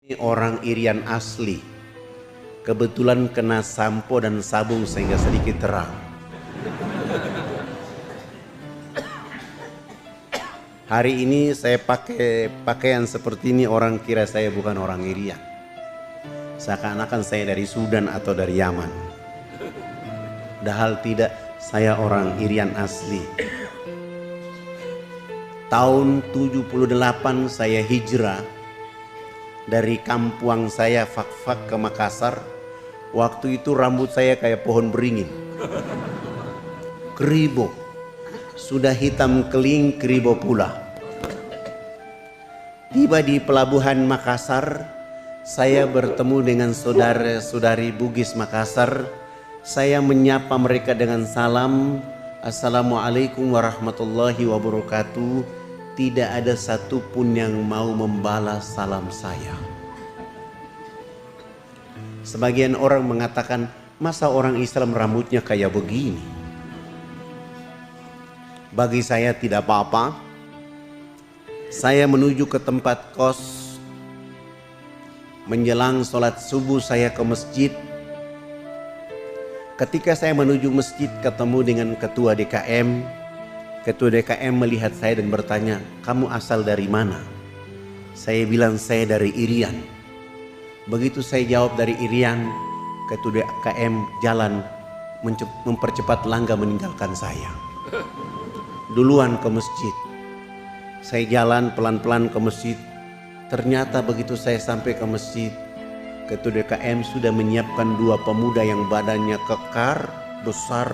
Ini orang Irian asli. Kebetulan kena sampo dan sabun sehingga sedikit terang. Hari ini saya pakai pakaian seperti ini, orang kira saya bukan orang Irian. Seakan-akan saya dari Sudan atau dari Yaman. Padahal tidak, saya orang Irian asli. Tahun 78 saya hijrah dari kampung saya Fakfak ke Makassar. Waktu itu rambut saya kayak pohon beringin, keribo, sudah hitam keling, keribo pula. Tiba di pelabuhan Makassar, saya bertemu dengan saudara-saudari Bugis Makassar. Saya menyapa mereka dengan salam, Assalamualaikum warahmatullahi wabarakatuh. Tidak ada satupun yang mau membalas salam saya. Sebagian orang mengatakan, masa orang Islam rambutnya kayak begini? Bagi saya tidak apa-apa. Saya menuju ke tempat kos. Menjelang sholat subuh saya ke masjid. Ketika saya menuju masjid ketemu dengan ketua DKM. Ketua DKM melihat saya dan bertanya, kamu asal dari mana? Saya bilang saya dari Irian. Begitu saya jawab dari Irian, Ketua DKM jalan mempercepat langkah meninggalkan saya. Duluan ke masjid. Saya jalan pelan-pelan ke masjid. Ternyata begitu saya sampai ke masjid, Ketua DKM sudah menyiapkan dua pemuda yang badannya kekar, besar,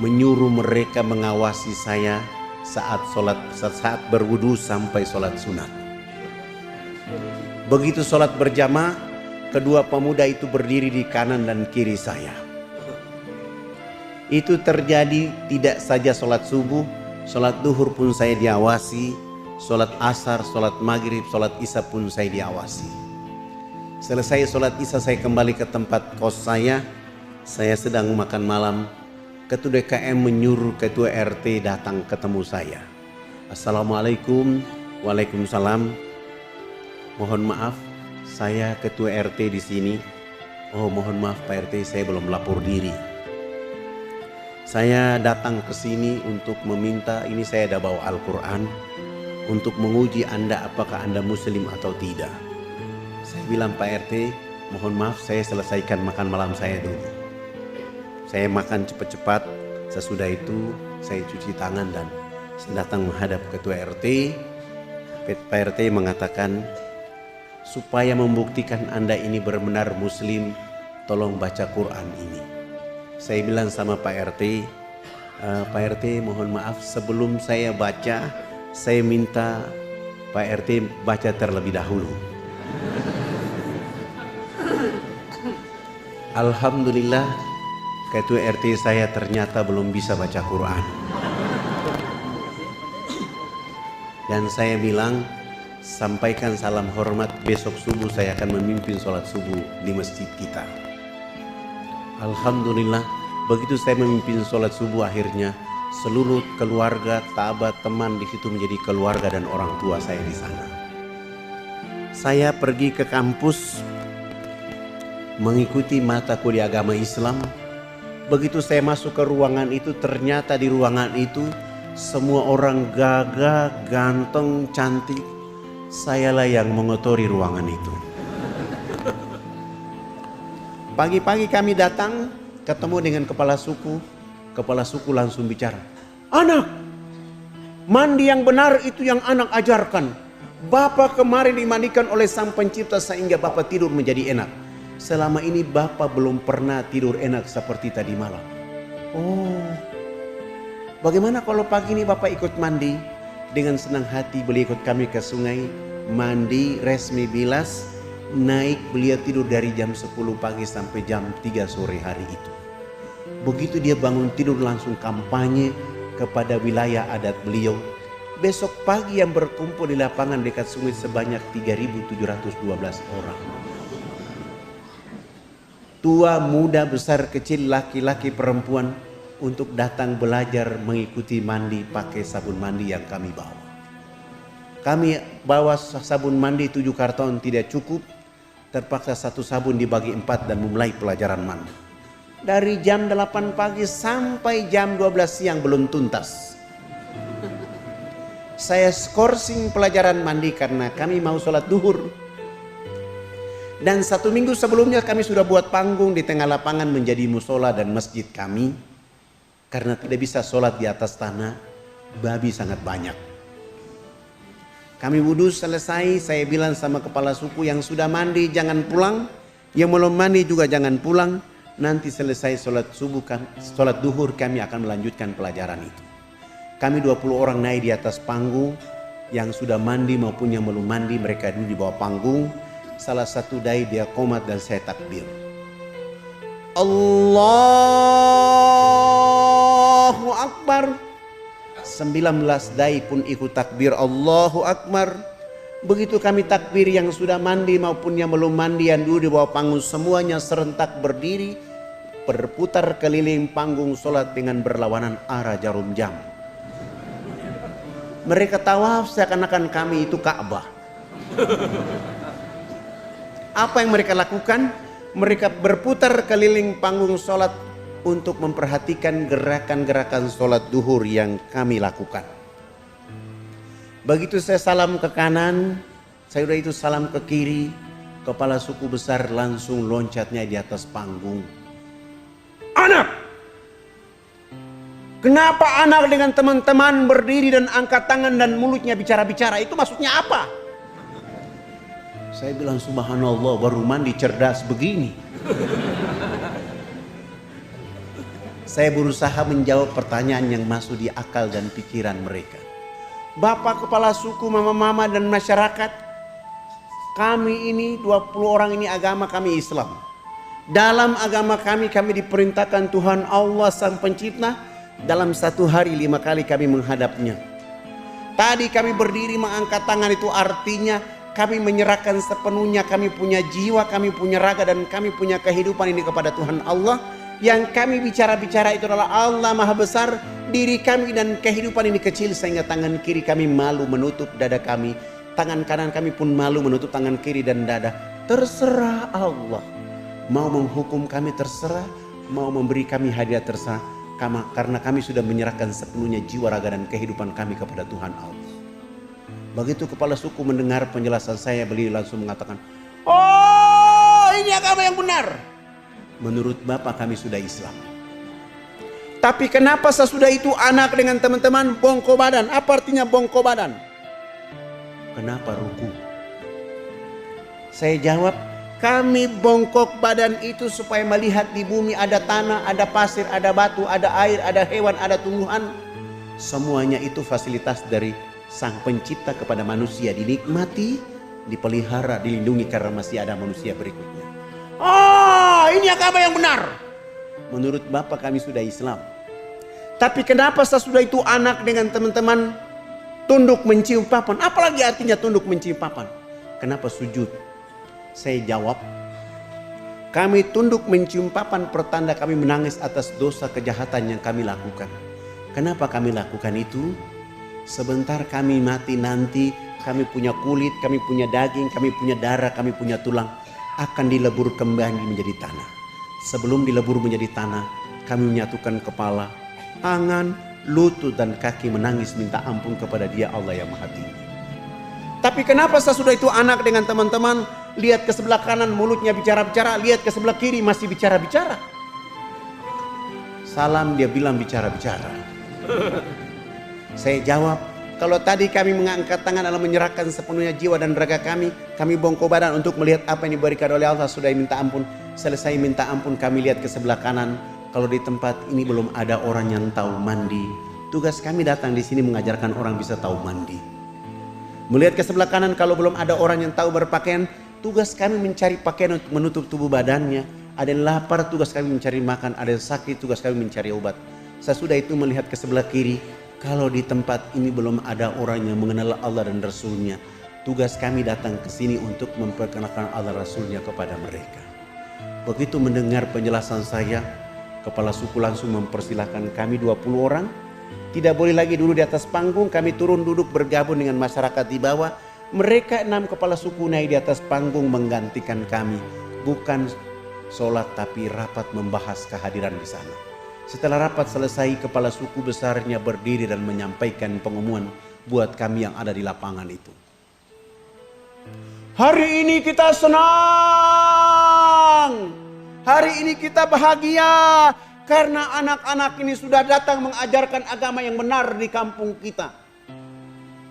menyuruh mereka mengawasi saya saat berwudu sampai sholat sunat. Begitu sholat berjamaah, kedua pemuda itu berdiri di kanan dan kiri saya. Itu terjadi tidak saja sholat subuh, sholat duhur pun saya diawasi, sholat asar, sholat maghrib, sholat isya pun saya diawasi. Selesai sholat isya saya kembali ke tempat kos saya sedang makan malam. Ketua DKM menyuruh Ketua RT datang ketemu saya. Assalamualaikum. Waalaikumsalam. Mohon maaf, saya Ketua RT di sini. Oh, mohon maaf Pak RT, saya belum lapor diri. Saya datang ke sini untuk meminta, ini saya ada bawa Al-Quran, untuk menguji Anda apakah Anda Muslim atau tidak. Saya bilang Pak RT, mohon maaf saya selesaikan makan malam saya dulu. Saya makan cepat-cepat, sesudah itu saya cuci tangan dan saya datang menghadap Ketua RT. Pak RT mengatakan, supaya membuktikan Anda ini benar-benar Muslim, tolong baca Quran ini. Saya bilang sama Pak RT, Pak RT mohon maaf sebelum saya baca, saya minta Pak RT baca terlebih dahulu. Alhamdulillah, Ketua RT saya ternyata belum bisa baca Quran. Dan saya bilang, sampaikan salam hormat, besok subuh saya akan memimpin sholat subuh di masjid kita. Alhamdulillah, begitu saya memimpin sholat subuh akhirnya seluruh keluarga, tabat, teman di situ menjadi keluarga dan orang tua saya di sana. Saya pergi ke kampus mengikuti mata kuliah agama Islam. Begitu saya masuk ke ruangan itu, ternyata di ruangan itu semua orang gagah, ganteng, cantik. Sayalah yang mengotori ruangan itu. Pagi-pagi kami datang ketemu dengan kepala suku. Kepala suku langsung bicara, anak, mandi yang benar itu yang anak ajarkan. Bapak kemarin dimandikan oleh Sang Pencipta sehingga Bapak tidur menjadi enak. Selama ini Bapak belum pernah tidur enak seperti tadi malam. Oh, bagaimana kalau pagi ini Bapak ikut mandi? Dengan senang hati beliau ikut kami ke sungai, mandi, resmi bilas, naik, beliau tidur dari jam 10 pagi sampai jam 3 sore hari itu. Begitu dia bangun tidur langsung kampanye kepada wilayah adat beliau. Besok pagi yang berkumpul di lapangan dekat sungai sebanyak 3.712 orang. Tua, muda, besar, kecil, laki-laki, perempuan, untuk datang belajar mengikuti mandi pakai sabun mandi yang kami bawa. Kami bawa sabun mandi 7 karton tidak cukup. Terpaksa 1 sabun dibagi 4 dan memulai pelajaran mandi. Dari jam 8 pagi sampai jam 12 siang belum tuntas. Saya skorsing pelajaran mandi karena kami mau sholat duhur. Dan 1 minggu sebelumnya kami sudah buat panggung di tengah lapangan menjadi musola dan masjid kami. Karena tidak bisa sholat di atas tanah, babi sangat banyak. Kami wudhu selesai, saya bilang sama kepala suku yang sudah mandi jangan pulang, yang belum mandi juga jangan pulang. Nanti selesai sholat subuh, sholat duhur kami akan melanjutkan pelajaran itu. Kami 20 orang naik di atas panggung, yang sudah mandi maupun yang belum mandi mereka dulu di bawah panggung. Salah satu dai dia qomat dan saya takbir. Allahu Akbar. 19 dai pun ikut takbir Allahu Akbar. Begitu kami takbir, yang sudah mandi maupun yang belum mandi yang dulu di bawah panggung semuanya serentak berdiri berputar keliling panggung sholat dengan berlawanan arah jarum jam. Mereka tawaf seakan-akan kami itu Ka'bah. Apa yang mereka lakukan? Mereka berputar keliling panggung sholat untuk memperhatikan gerakan-gerakan sholat duhur yang kami lakukan. Begitu saya salam ke kanan, saya udah itu salam ke kiri, kepala suku besar langsung loncatnya di atas panggung. Anak! Kenapa anak dengan teman-teman berdiri dan angkat tangan dan mulutnya bicara-bicara? Itu maksudnya apa? Saya bilang subhanallah, baru mandi cerdas begini. Saya berusaha menjawab pertanyaan yang masuk di akal dan pikiran mereka. Bapak kepala suku, mama-mama dan masyarakat, kami ini 20 orang ini agama kami Islam. Dalam agama kami diperintahkan Tuhan Allah Sang Pencipta dalam 1 hari 5 kali kami menghadapnya. Tadi kami berdiri mengangkat tangan, itu artinya kami menyerahkan sepenuhnya, kami punya jiwa, kami punya raga dan kami punya kehidupan ini kepada Tuhan Allah. Yang kami bicara-bicara itu adalah Allah Maha Besar, diri kami dan kehidupan ini kecil sehingga tangan kiri kami malu menutup dada kami, tangan kanan kami pun malu menutup tangan kiri dan dada. Terserah Allah, mau menghukum kami terserah, mau memberi kami hadiah terserah, karena kami sudah menyerahkan sepenuhnya jiwa, raga dan kehidupan kami kepada Tuhan Allah. Begitu kepala suku mendengar penjelasan saya, beliau langsung mengatakan, oh ini agama yang benar. Menurut Bapak kami sudah Islam. Tapi kenapa sesudah itu anak dengan teman-teman bongkok badan? Apa artinya bongkok badan? Kenapa ruku? Saya jawab, kami bongkok badan itu supaya melihat di bumi ada tanah, ada pasir, ada batu, ada air, ada hewan, ada tumbuhan. Semuanya itu fasilitas dari Sang Pencipta kepada manusia, dinikmati, dipelihara, dilindungi karena masih ada manusia berikutnya. Oh, ini agama yang benar. Menurut Bapak kami sudah Islam. Tapi kenapa sesudah itu anak dengan teman-teman tunduk mencium papan? Apalagi artinya tunduk mencium papan? Kenapa sujud? Saya jawab, kami tunduk mencium papan pertanda kami menangis atas dosa kejahatan yang kami lakukan. Kenapa kami lakukan itu? Sebentar kami mati nanti, kami punya kulit, kami punya daging, kami punya darah, kami punya tulang, akan dilebur kembali menjadi tanah. Sebelum dilebur menjadi tanah, kami menyatukan kepala, tangan, lutut dan kaki menangis minta ampun kepada Dia Allah yang Maha Tinggi. Tapi kenapa sesudah itu anak dengan teman-teman lihat ke sebelah kanan mulutnya bicara-bicara, lihat ke sebelah kiri masih bicara-bicara? Salam dia bilang bicara-bicara. Saya jawab, kalau tadi kami mengangkat tangan adalah menyerahkan sepenuhnya jiwa dan raga kami bongkok badan untuk melihat apa yang diberikan oleh Allah, sudah minta ampun. Selesai minta ampun kami lihat ke sebelah kanan, kalau di tempat ini belum ada orang yang tahu mandi. Tugas kami datang di sini mengajarkan orang bisa tahu mandi. Melihat ke sebelah kanan, kalau belum ada orang yang tahu berpakaian, tugas kami mencari pakaian untuk menutup tubuh badannya. Ada yang lapar, tugas kami mencari makan. Ada yang sakit, tugas kami mencari obat. Sesudah itu melihat ke sebelah kiri, kalau di tempat ini belum ada orang yang mengenal Allah dan Rasulnya, tugas kami datang ke sini untuk memperkenalkan Allah Rasulnya kepada mereka. Begitu mendengar penjelasan saya, kepala suku langsung mempersilahkan kami 20 orang Tidak boleh lagi duduk di atas panggung, kami turun duduk bergabung dengan masyarakat di bawah. Mereka 6 kepala suku naik di atas panggung menggantikan kami. Bukan sholat tapi rapat membahas kehadiran di sana. Setelah rapat selesai, kepala suku besarnya berdiri dan menyampaikan pengumuman buat kami yang ada di lapangan itu. Hari ini kita senang. Hari ini kita bahagia. Karena anak-anak ini sudah datang mengajarkan agama yang benar di kampung kita.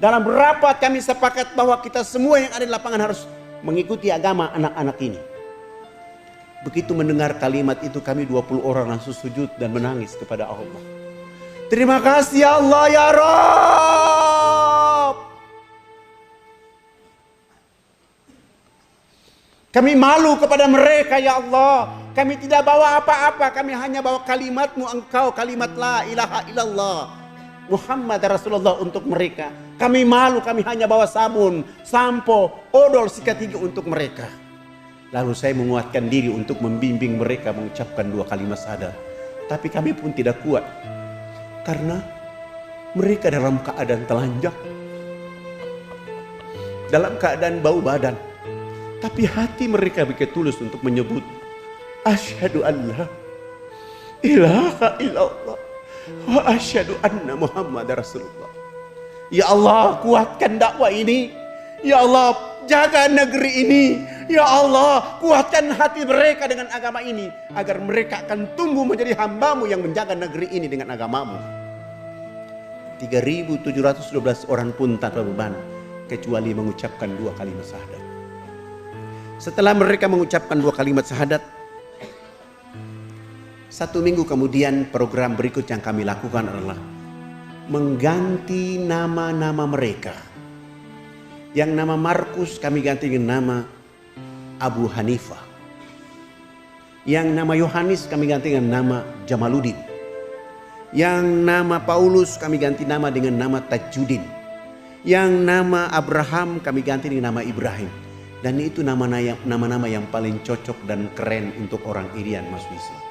Dalam rapat kami sepakat bahwa kita semua yang ada di lapangan harus mengikuti agama anak-anak ini. Begitu mendengar kalimat itu kami 20 orang langsung sujud dan menangis kepada Allah. Terima kasih ya Allah ya Rabb. Kami malu kepada mereka ya Allah. Kami tidak bawa apa-apa, kami hanya bawa kalimat-Mu Engkau, kalimat la ilaha illallah Muhammad Rasulullah untuk mereka. Kami malu, kami hanya bawa sabun, sampo, odol, sikat gigi untuk mereka. Lalu saya menguatkan diri untuk membimbing mereka mengucapkan 2 kalimat syahadat. Tapi kami pun tidak kuat. Karena mereka dalam keadaan telanjang. Dalam keadaan bau badan. Tapi hati mereka begitu tulus untuk menyebut. Asyhadu an la ilaha illallah. Wa asyhadu anna Muhammad Rasulullah. Ya Allah, kuatkan dakwah ini. Ya Allah, jaga negeri ini. Ya Allah, kuatkan hati mereka dengan agama ini. Agar mereka akan tumbuh menjadi hamba-Mu yang menjaga negeri ini dengan agama-Mu. 3.712 orang pun tanpa beban. Kecuali mengucapkan 2 kalimat syahadat. Setelah mereka mengucapkan 2 kalimat syahadat. 1 minggu kemudian program berikut yang kami lakukan adalah mengganti nama-nama mereka. Yang nama Markus kami ganti dengan nama Abu Hanifah. Yang nama Yohanes kami ganti dengan nama Jamaluddin. Yang nama Paulus kami ganti nama dengan nama Tajuddin. Yang nama Abraham kami ganti dengan nama Ibrahim. Dan itu nama-nama yang paling cocok dan keren untuk orang Irian masuk Islam.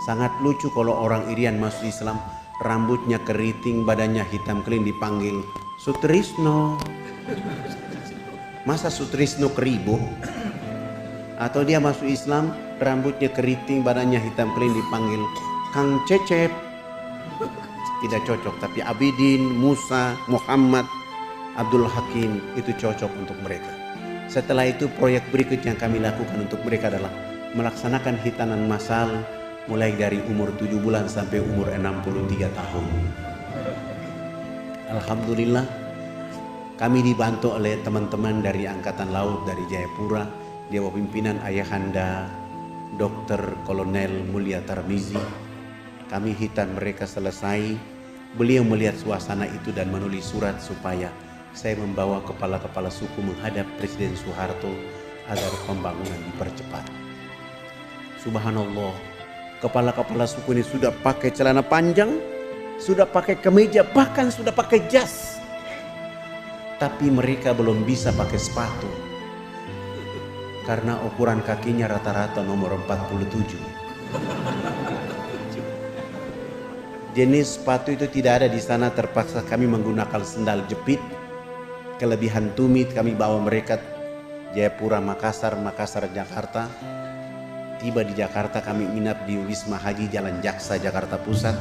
Sangat lucu kalau orang Irian masuk Islam, rambutnya keriting, badannya hitam keling dipanggil Sutrisno. Masa Sutrisno Keribo? Atau dia masuk Islam, rambutnya keriting, badannya hitam keling dipanggil Kang Cecep. Tidak cocok, tapi Abidin, Musa, Muhammad, Abdul Hakim itu cocok untuk mereka. Setelah itu proyek berikut yang kami lakukan untuk mereka adalah melaksanakan hitanan massal mulai dari umur 7 bulan sampai umur 63 tahun. Alhamdulillah kami dibantu oleh teman-teman dari Angkatan Laut dari Jayapura di bawah pimpinan Ayahanda Dr. Kolonel Mulia Tarmizi. Kami hitan mereka selesai. Beliau melihat suasana itu dan menulis surat supaya saya membawa kepala-kepala suku menghadap Presiden Soeharto agar pembangunan dipercepat. Subhanallah, kepala-kepala suku ini sudah pakai celana panjang, sudah pakai kemeja, bahkan sudah pakai jas. Tapi mereka belum bisa pakai sepatu. Karena ukuran kakinya rata-rata nomor 47. Jenis sepatu itu tidak ada di sana, terpaksa kami menggunakan sendal jepit. Kelebihan tumit kami bawa mereka Jayapura, Makassar, Jakarta. Tiba di Jakarta kami nginap di Wisma Haji Jalan Jaksa, Jakarta Pusat.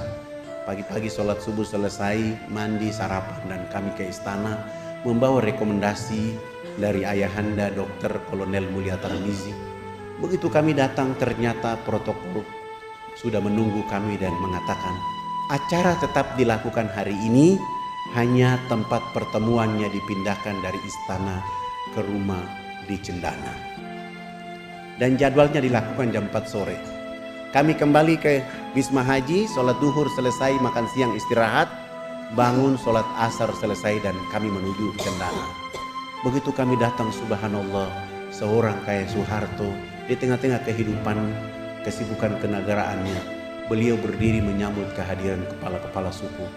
Pagi-pagi sholat subuh selesai, mandi, sarapan, dan kami ke istana membawa rekomendasi dari Ayahanda Dr. Kolonel Mulia Tarmizi. Begitu kami datang, ternyata protokol sudah menunggu kami dan mengatakan acara tetap dilakukan hari ini, hanya tempat pertemuannya dipindahkan dari istana ke rumah di Cendana. Dan jadwalnya dilakukan jam 4 sore. Kami kembali ke Wisma Haji, sholat duhur selesai, makan siang istirahat, bangun sholat asar selesai, dan kami menuju Cendana. Begitu kami datang, subhanallah, seorang kayak Soeharto di tengah-tengah kehidupan kesibukan kenegaraannya, beliau berdiri menyambut kehadiran kepala-kepala suku,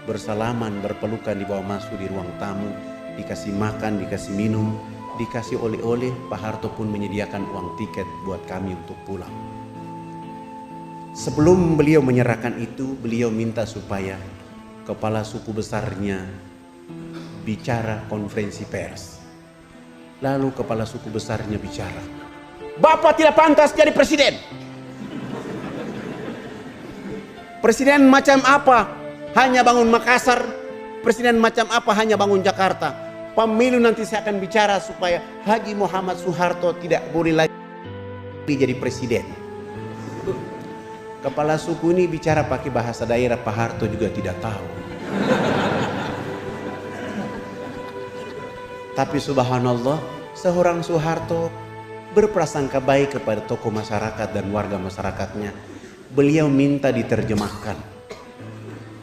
bersalaman, berpelukan, dibawa masuk di ruang tamu, dikasih makan, dikasih minum, dikasih oleh-oleh. Pak Harto pun menyediakan uang tiket buat kami untuk pulang. Sebelum beliau menyerahkan itu, beliau minta supaya kepala suku besarnya bicara konferensi pers. Lalu kepala suku besarnya bicara, Bapak tidak pantas jadi presiden. Presiden macam apa? Hanya bangun Makassar. Presiden macam apa? Hanya bangun Jakarta. Pemilu nanti saya akan bicara supaya Haji Muhammad Soeharto tidak boleh lagi jadi presiden. Kepala suku ini bicara pakai bahasa daerah, Pak Harto juga tidak tahu. Tapi subhanallah, seorang Soeharto berprasangka baik kepada tokoh masyarakat dan warga masyarakatnya. Beliau minta diterjemahkan.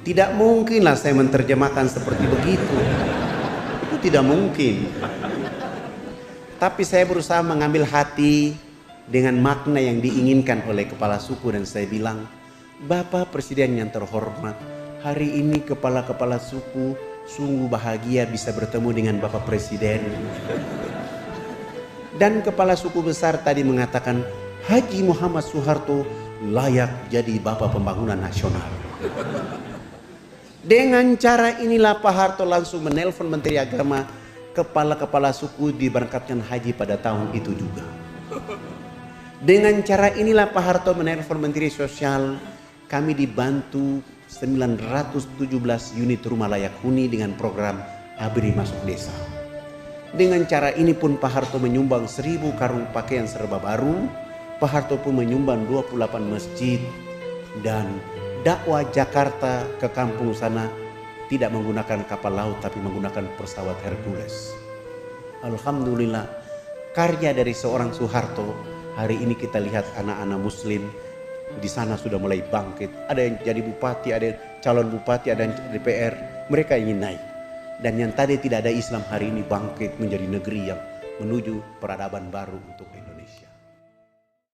Tidak mungkinlah saya menerjemahkan seperti begitu. Itu tidak mungkin. Tapi saya berusaha mengambil hati dengan makna yang diinginkan oleh kepala suku dan saya bilang, Bapak Presiden yang terhormat, hari ini kepala-kepala suku sungguh bahagia bisa bertemu dengan Bapak Presiden. Dan kepala suku besar tadi mengatakan Haji Muhammad Soeharto layak jadi Bapak Pembangunan Nasional. Dengan cara inilah Pak Harto langsung menelpon Menteri Agama, kepala-kepala suku diberangkatkan haji pada tahun itu juga. Dengan cara inilah Pak Harto menelpon Menteri Sosial, kami dibantu 917 unit rumah layak huni dengan program ABRI Masuk Desa. Dengan cara ini pun Pak Harto menyumbang 1000 karung pakaian serba baru. Pak Harto pun menyumbang 28 masjid dan dakwah Jakarta ke kampung sana tidak menggunakan kapal laut tapi menggunakan pesawat Hercules. Alhamdulillah, karya dari seorang Soeharto. Hari ini kita lihat anak-anak muslim di sana sudah mulai bangkit. Ada yang jadi bupati, ada yang calon bupati, ada yang DPR. Mereka ingin naik. Dan yang tadi tidak ada Islam hari ini bangkit menjadi negeri yang menuju peradaban baru untuk